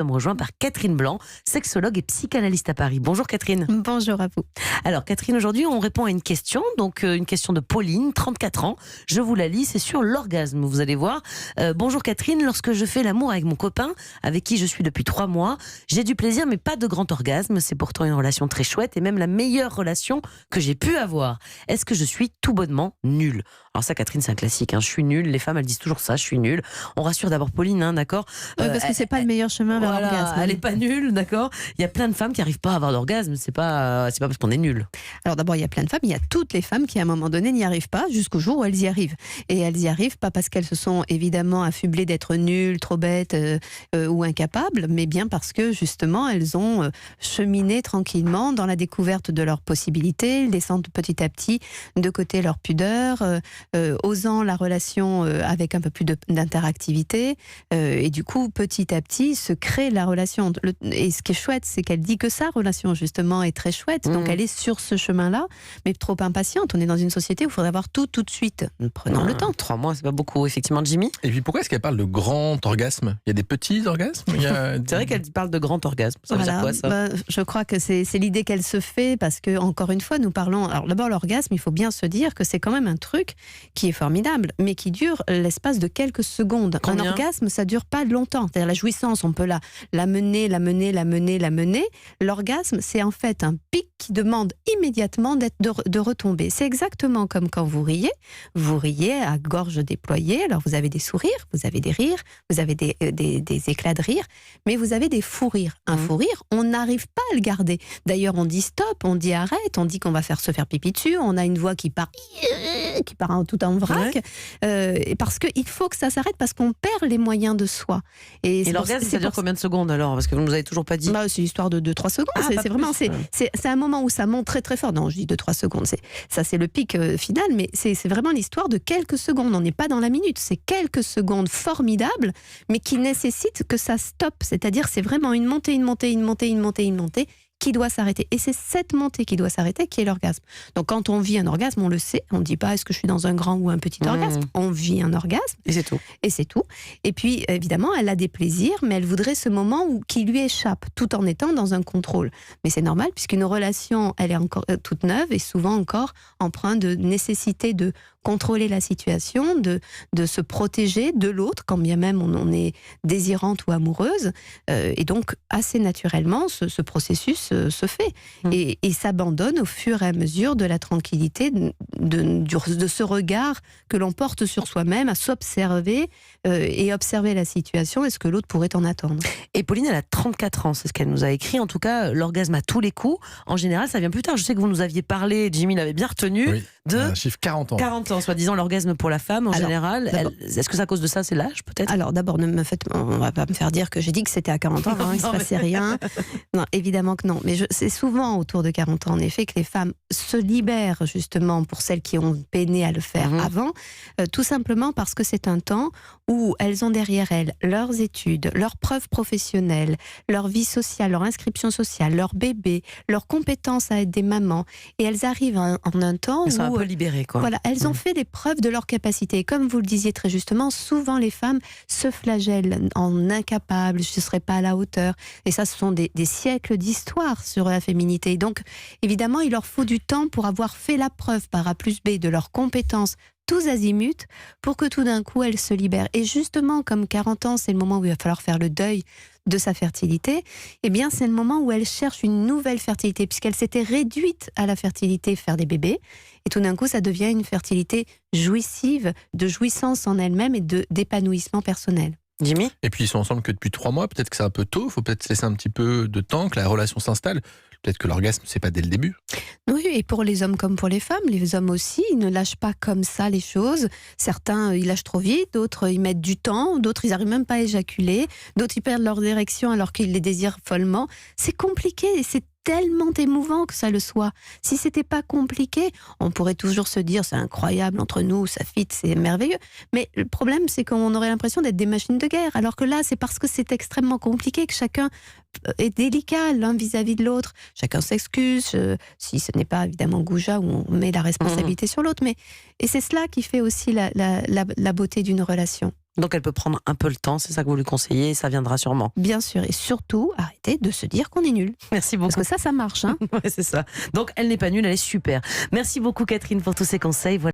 Nous sommes rejoints par Catherine Blanc, sexologue et psychanalyste à Paris. Bonjour Catherine. Bonjour à vous. Alors Catherine, aujourd'hui on répond à une question, donc une question de Pauline, 34 ans. Je vous la lis, c'est sur l'orgasme, vous allez voir. Bonjour Catherine, lorsque je fais l'amour avec mon copain, avec qui je suis depuis 3 mois, j'ai du plaisir mais pas de grand orgasme. C'est pourtant une relation très chouette et même la meilleure relation que j'ai pu avoir. Est-ce que je suis tout bonnement nulle? Alors ça Catherine, c'est un classique, hein. Je suis nulle, les femmes elles disent toujours ça, je suis nulle. On rassure d'abord Pauline, hein, d'accord? Oui, parce que c'est pas le meilleur chemin vers l'orgasme. Elle est pas nulle, d'accord? Il y a plein de femmes qui n'arrivent pas à avoir d'orgasme, c'est pas parce qu'on est nul. Alors d'abord, il y a plein de femmes, il y a toutes les femmes qui à un moment donné n'y arrivent pas jusqu'au jour où elles y arrivent. Et elles y arrivent pas parce qu'elles se sont évidemment affublées d'être nulles, trop bêtes ou incapables, mais bien parce que justement elles ont cheminé tranquillement dans la découverte de leurs possibilités, descendent petit à petit de côté leur pudeur, osant la relation avec un peu plus d'interactivité, et du coup petit à petit se crée la relation. Et ce qui est chouette, c'est qu'elle dit que sa relation justement est très chouette, donc elle est sur ce chemin-là, mais trop impatiente. On est dans une société où il faudrait avoir tout de suite. Prenons le temps. 3 mois, c'est pas beaucoup, effectivement, Jimmy. Et puis pourquoi est-ce qu'elle parle de grand orgasme? Il y a des petits orgasmes? C'est vrai qu'elle parle de grand orgasme. Ça veut dire quoi, ça? Je crois que c'est l'idée qu'elle se fait, parce que encore une fois, nous parlons. Alors d'abord, l'orgasme, il faut bien se dire que c'est quand même un truc qui est formidable, mais qui dure l'espace de quelques secondes. Combien? Un orgasme, ça dure pas longtemps. C'est-à-dire la jouissance, on peut la mener. L'orgasme, c'est en fait un pic qui demande immédiatement de retomber. C'est exactement comme quand vous riez à gorge déployée. Alors vous avez des sourires, vous avez des rires, vous avez des éclats de rire, mais vous avez des fous rires. Un fou rire, on n'arrive pas à le garder. D'ailleurs, on dit stop, on dit arrête, on dit qu'on va se faire pipi dessus, on a une voix qui part tout en vrac, parce qu'il faut que ça s'arrête, parce qu'on perd les moyens de soi. Et l'orgasme, ça dure combien de secondes alors? Parce que vous ne nous avez toujours pas dit. C'est l'histoire de 2-3 secondes. C'est un moment où ça monte très très fort. Non, je dis 2-3 secondes. C'est le pic final, mais c'est vraiment l'histoire de quelques secondes. On n'est pas dans la minute. C'est quelques secondes formidables, mais qui nécessitent que ça stoppe. C'est-à-dire, c'est vraiment une montée qui doit s'arrêter. Et c'est cette montée qui doit s'arrêter qui est l'orgasme. Donc quand on vit un orgasme, on le sait. On ne dit pas est-ce que je suis dans un grand ou un petit orgasme. On vit un orgasme. Et c'est tout. Et puis évidemment, elle a des plaisirs, mais elle voudrait ce moment qui lui échappe, tout en étant dans un contrôle. Mais c'est normal, puisqu'une relation, elle est encore toute neuve et souvent encore empreinte de nécessité de contrôler la situation, de se protéger de l'autre, quand bien même on est désirante ou amoureuse. Et donc, assez naturellement, ce processus se fait et s'abandonne au fur et à mesure de la tranquillité, de ce regard que l'on porte sur soi-même, à s'observer et observer la situation et ce que l'autre pourrait en attendre. Et Pauline, elle a 34 ans, c'est ce qu'elle nous a écrit. En tout cas, l'orgasme à tous les coups, en général, ça vient plus tard. Je sais que vous nous aviez parlé, Jimmy l'avait bien retenu, un chiffre 40 ans. 40 ans, soi-disant l'orgasme pour la femme en général. Est-ce que c'est à cause de ça, c'est l'âge peut-être? Alors d'abord, on va pas me faire dire que j'ai dit que c'était à 40 ans, il ne se passait rien. Non, évidemment que non. Mais c'est souvent autour de 40 ans, en effet, que les femmes se libèrent, justement, pour celles qui ont peiné à le faire avant, tout simplement parce que c'est un temps où elles ont derrière elles leurs études, leurs preuves professionnelles, leur vie sociale, leur inscription sociale, leur bébé, leurs compétences à être des mamans. Et elles arrivent en un temps où... Elles sont un peu libérées, quoi. Voilà, elles ont fait des preuves de leur capacité. Et comme vous le disiez très justement, souvent les femmes se flagellent en incapables, je ne serai pas à la hauteur. Et ça, ce sont des siècles d'histoire sur la féminité. Donc, évidemment, il leur faut du temps pour avoir fait la preuve par A plus B de leurs compétences tous azimuts, pour que tout d'un coup, elles se libèrent. Et justement, comme 40 ans, c'est le moment où il va falloir faire le deuil de sa fertilité, eh bien, c'est le moment où elle cherche une nouvelle fertilité, puisqu'elle s'était réduite à la fertilité, faire des bébés, et tout d'un coup, ça devient une fertilité jouissive, de jouissance en elle-même et d'épanouissement personnel. Jimmy? Et puis ils sont ensemble que depuis 3 mois, peut-être que c'est un peu tôt, il faut peut-être laisser un petit peu de temps, que la relation s'installe. Peut-être que l'orgasme, c'est pas dès le début. Oui, et pour les hommes comme pour les femmes, les hommes aussi, ils ne lâchent pas comme ça les choses. Certains, ils lâchent trop vite, d'autres, ils mettent du temps, d'autres, ils n'arrivent même pas à éjaculer, d'autres, ils perdent leur érection alors qu'ils les désirent follement. C'est compliqué et c'est tellement émouvant que ça le soit. Si c'était pas compliqué, on pourrait toujours se dire c'est incroyable entre nous, ça fit, c'est merveilleux. Mais le problème, c'est qu'on aurait l'impression d'être des machines de guerre. Alors que là, c'est parce que c'est extrêmement compliqué que chacun est délicat l'un vis-à-vis de l'autre. Chacun s'excuse, si ce n'est pas évidemment goujat où on met la responsabilité sur l'autre. Et c'est cela qui fait aussi la beauté d'une relation. Donc elle peut prendre un peu le temps, c'est ça que vous lui conseillez, et ça viendra sûrement. Bien sûr, et surtout, arrêtez de se dire qu'on est nul. Merci Parce beaucoup. que ça marche. Hein. Ouais, c'est ça. Donc elle n'est pas nulle, elle est super. Merci beaucoup Catherine pour tous ces conseils. Voilà.